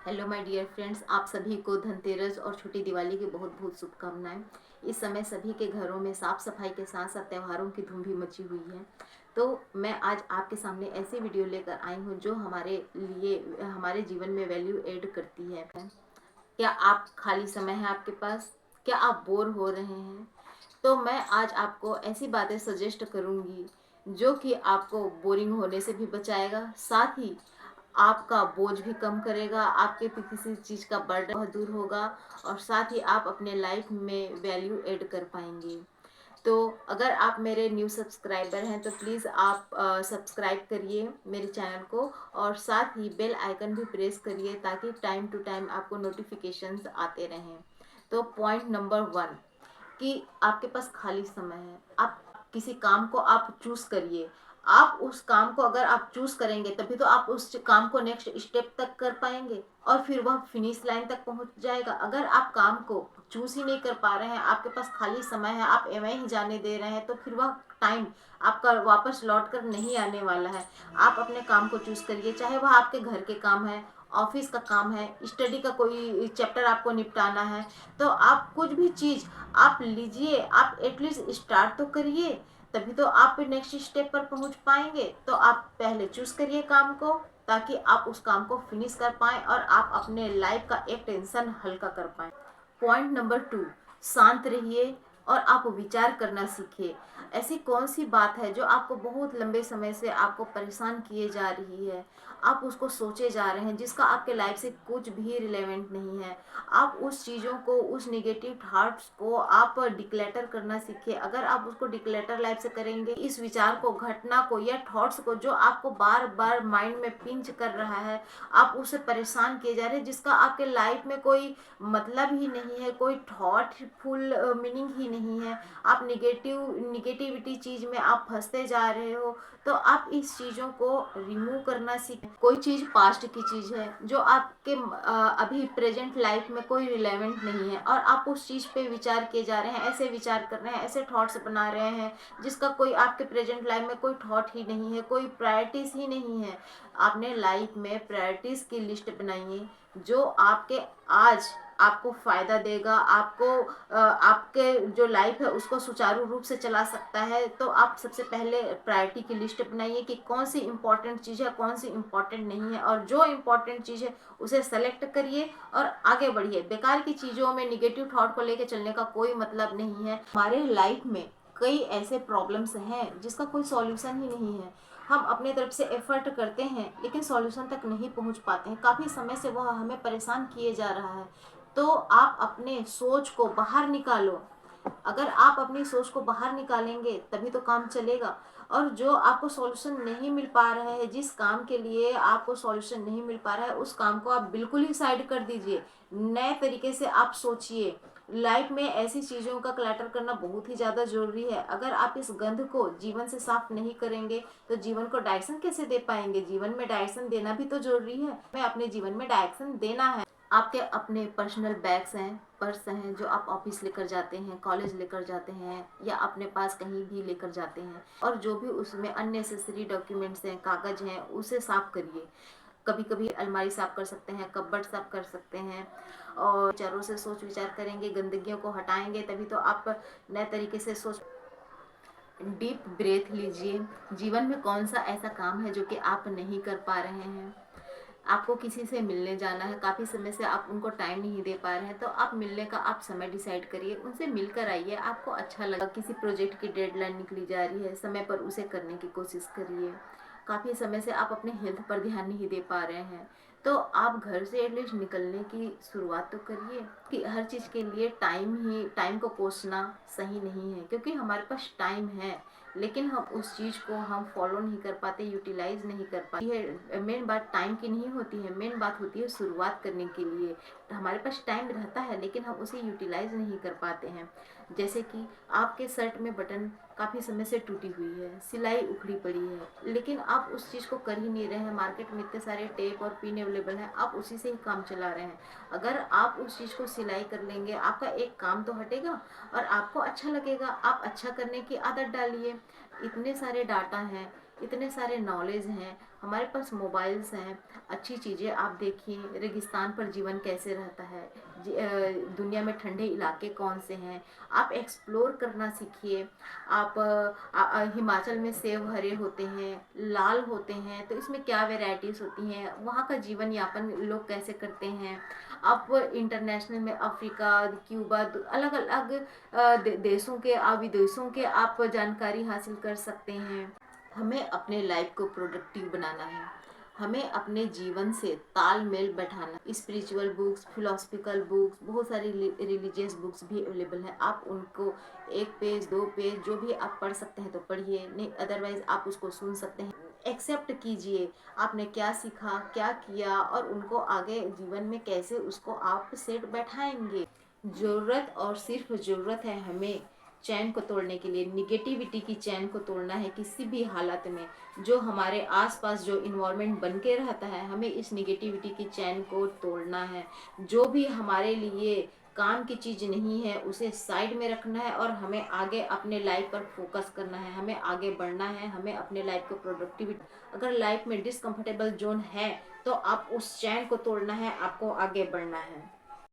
Hello my dear friends, आप सभी को धनतेरस और छोटी दिवाली की बहुत बहुत शुभकामनाएं। इस समय सभी के घरों में साफ सफाई के साथ साथ त्योहारों की धूम भी मची हुई है। तो मैं आज आपके सामने ऐसी वीडियो लेकर आई हूँ जो हमारे लिए हमारे जीवन में वैल्यू ऐड करती है। क्या आप खाली समय है आपके पास? क्या आप बोर हो रहे हैं? तो मैं आज आपको ऐसी बातें सजेस्ट करूंगी जो कि आपको बोरिंग होने से भी बचाएगा, साथ ही आपका बोझ भी कम करेगा, आपके पे किसी चीज़ का बर्डन बहुत दूर होगा और साथ ही आप अपने लाइफ में वैल्यू ऐड कर पाएंगे। तो अगर आप मेरे न्यू सब्सक्राइबर हैं तो प्लीज़ आप सब्सक्राइब करिए मेरे चैनल को और साथ ही बेल आइकन भी प्रेस करिए ताकि टाइम टू टाइम आपको नोटिफिकेशंस आते रहें। तो पॉइंट नंबर 1 कि आपके पास खाली समय है, आप किसी काम को आप चूज करिए। आप उस काम को अगर आप चूज करेंगे तभी तो आप उस काम को नेक्स्ट स्टेप तक कर पाएंगे और फिर वह फिनिश लाइन तक पहुंच जाएगा। अगर आप काम को चूज ही नहीं कर पा रहे हैं, आपके पास खाली समय है, आप एवं ही जाने दे रहे हैं, तो फिर वह टाइम आपका वापस लौट कर नहीं आने वाला है। आप अपने काम को चूज करिए, चाहे वह आपके घर के काम है, ऑफिस का काम है, स्टडी का कोई चैप्टर आपको निपटाना है, तो आप कुछ भी चीज आप लीजिए, आप एटलीस्ट स्टार्ट तो करिए, तभी तो आप नेक्स्ट स्टेप पर पहुंच पाएंगे। तो आप पहले चूज करिए काम को ताकि आप उस काम को फिनिश कर पाएं और आप अपने लाइफ का एक टेंशन हल्का कर पाएं। पॉइंट नंबर 2, शांत रहिए और आप विचार करना सीखिए। ऐसी कौन सी बात है जो आपको बहुत लंबे समय से आपको परेशान किए जा रही है, आप उसको सोचे जा रहे हैं जिसका आपके लाइफ से कुछ भी रिलेवेंट नहीं है। आप उस चीज़ों को, उस निगेटिव थॉट्स को आप डिक्लेटर करना सीखिए। अगर आप उसको डिक्लेटर लाइफ से करेंगे, इस विचार को, घटना को या थॉट्स को जो आपको बार बार माइंड में पिंच कर रहा है, आप उससे परेशान किए जा रहे हैं जिसका आपके लाइफ में कोई मतलब ही नहीं है, कोई थॉटफुल मीनिंग ही नहीं है, आप निगेटिविटी चीज में आप फंसते जा रहे हो, तो आप इस चीजों को रिमूव करना सीखें। कोई चीज पास्ट की चीज है जो आपके अभी प्रेजेंट लाइफ में कोई रिलेवेंट नहीं है और आप उस चीज पे विचार किए जा रहे हैं, ऐसे विचार कर रहे हैं, ऐसे थॉट्स बना रहे हैं जिसका कोई आपके प्रेजेंट लाइफ में कोई थॉट ही नहीं है, कोई प्रायोरिटीज ही नहीं है। आपने लाइफ में प्रायोरिटीज की लिस्ट बनाइए जो आपके आज आपको फायदा देगा, आपको आपके जो लाइफ है उसको सुचारू रूप से चला सकता है। तो आप सबसे पहले प्रायोरिटी की लिस्ट बनाइए कि कौन सी इंपॉर्टेंट चीज़ है, कौन सी इंपॉर्टेंट नहीं है, और जो इंपॉर्टेंट चीज़ है उसे सेलेक्ट करिए और आगे बढ़िए। बेकार की चीज़ों में, निगेटिव थॉट को लेकर चलने का कोई मतलब नहीं है। हमारे लाइफ में कई ऐसे प्रॉब्लम्स हैं जिसका कोई सॉल्यूशन ही नहीं है। हम अपने तरफ से एफर्ट करते हैं लेकिन सॉल्यूशन तक नहीं पहुंच पाते हैं, काफ़ी समय से वह हमें परेशान किए जा रहा है। तो आप अपने सोच को बाहर निकालो। अगर आप अपनी सोच को बाहर निकालेंगे तभी तो काम चलेगा। और जो आपको सॉल्यूशन नहीं मिल पा रहा है, जिस काम के लिए आपको सॉल्यूशन नहीं मिल पा रहा है, उस काम को आप बिल्कुल ही साइड कर दीजिए। नए तरीके से आप सोचिए। लाइफ में ऐसी चीज़ों का क्लटर करना बहुत ही ज़्यादा जरूरी है। अगर आप इस गंध को जीवन से साफ नहीं करेंगे तो जीवन को डायरेक्शन कैसे दे पाएंगे? जीवन में डायरेक्शन देना भी तो जरूरी है। हमें अपने जीवन में डायरेक्शन देना है। आपके अपने पर्सनल बैग्स हैं, पर्स हैं जो आप ऑफिस लेकर जाते हैं, कॉलेज लेकर जाते हैं या अपने पास कहीं भी लेकर जाते हैं, और जो भी उसमें अननेसेसरी डॉक्यूमेंट्स हैं, कागज हैं, उसे साफ करिए। कभी कभी अलमारी साफ कर सकते हैं, कपबोर्ड साफ कर सकते हैं, और विचारों से सोच विचार करेंगे, गंदगियों को हटाएंगे, तभी तो आप नए तरीके से सोच। डीप ब्रेथ लीजिए। जीवन में कौन सा ऐसा काम है जो कि आप नहीं कर पा रहे हैं? आपको किसी से मिलने जाना है, काफ़ी समय से आप उनको टाइम नहीं दे पा रहे हैं, तो आप मिलने का आप समय डिसाइड करिए, उनसे मिलकर आइए, आपको अच्छा लगा। किसी प्रोजेक्ट की डेडलाइन निकली जा रही है, समय पर उसे करने की कोशिश करिए। काफ़ी समय से आप अपने हेल्थ पर ध्यान नहीं दे पा रहे हैं, तो आप घर से एटलीस्ट निकलने की शुरुआत तो करिए। कि हर चीज़ के लिए टाइम को कोसना सही नहीं है, क्योंकि हमारे पास टाइम है लेकिन हम उस चीज़ को हम फॉलो नहीं कर पाते, यूटिलाइज नहीं कर पाते है। मेन बात टाइम की नहीं होती है, मेन बात होती है शुरुआत करने के लिए। तो हमारे पास टाइम रहता है लेकिन हम उसे यूटिलाइज नहीं कर पाते हैं। जैसे कि आपके शर्ट में बटन काफ़ी समय से टूटी हुई है, सिलाई उखड़ी पड़ी है, लेकिन आप उस चीज़ को कर ही नहीं रहे हैं। मार्केट में इतने सारे टेप और पिन अवेलेबल हैं, आप उसी से ही काम चला रहे हैं। अगर आप उस चीज़ को सिलाई कर लेंगे, आपका एक काम तो हटेगा और आपको अच्छा लगेगा। आप अच्छा करने की आदत डालिए। इतने सारे डाटा हैं, इतने सारे नॉलेज हैं, हमारे पास मोबाइल्स हैं, अच्छी चीज़ें आप देखिए, रेगिस्तान पर जीवन कैसे रहता है, दुनिया में ठंडे इलाके कौन से हैं, आप एक्सप्लोर करना सीखिए। आप हिमाचल में सेब हरे होते हैं, लाल होते हैं, तो इसमें क्या वेराइटीज़ होती हैं, वहाँ का जीवन यापन लोग कैसे करते हैं। आप इंटरनेशनल में अफ्रीका, क्यूबा, अलग अलग देशों के, विदेशों के आप जानकारी हासिल कर सकते हैं। हमें अपने लाइफ को प्रोडक्टिव बनाना है, हमें अपने जीवन से तालमेल बैठाना। स्पिरिचुअल बुक्स, फिलोसफिकल बुक्स, बहुत सारी रिलीजियस बुक्स भी अवेलेबल है। आप उनको 1 पेज 2 पेज जो भी आप पढ़ सकते हैं तो पढ़िए, नहीं अदरवाइज आप उसको सुन सकते हैं। एक्सेप्ट कीजिए आपने क्या सीखा, क्या किया, और उनको आगे जीवन में कैसे उसको आप सेट बैठाएंगे। ज़रूरत और सिर्फ ज़रूरत है हमें चैन को तोड़ने के लिए, निगेटिविटी की चैन को तोड़ना है किसी भी हालत में। जो हमारे आसपास जो इन्वायरमेंट बन के रहता है, हमें इस निगेटिविटी की चैन को तोड़ना है। जो भी हमारे लिए काम की चीज़ नहीं है उसे साइड में रखना है, और हमें आगे अपने लाइफ पर फोकस करना है, हमें आगे बढ़ना है, हमें अपने लाइफ को प्रोडक्टिविटी। अगर लाइफ में डिसकंफर्टेबल जोन है तो आप उस चैन को तोड़ना है, आपको आगे बढ़ना है।